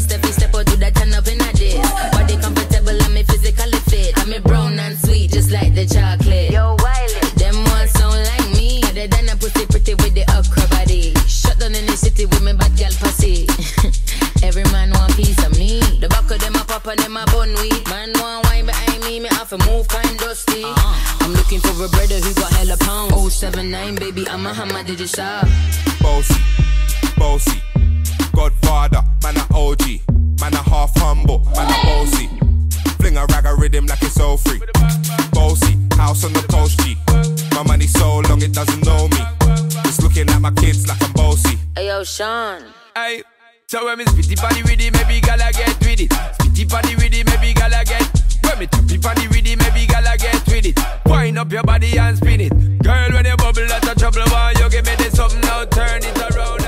Steffi step out to that turn up in a day. Body comfortable and me physically fit. I'm a brown and sweet just like the chocolate. Yo, Wiley. Them ones sound like me. Other than a pussy pretty with the okra body. Shut down in the city with me bad girl pussy. Every man want piece of me. The back of them a pop and them a bun weed. Man want wine behind me, me have to move kind dusty. I'm looking for a brother who got hella pound. 079 baby, I'm a hammer, did you shop? Bossy, bossy, Godfather, man a OG, man a half humble, man a bossy. Fling a rag a rhythm like it's all free. Bossy, house on the coast G. My money so long it doesn't know me. Just looking at my kids like I'm bossy. Hey yo, Sean. Hey, so when me spitty party with it, maybe gala get with it. Spitty party with it, maybe gala get. When me choppy party with it, maybe gala get with it. Wind up your body and spin it. Girl, when you bubble, that's a trouble. Why you give me this something now, turn it around.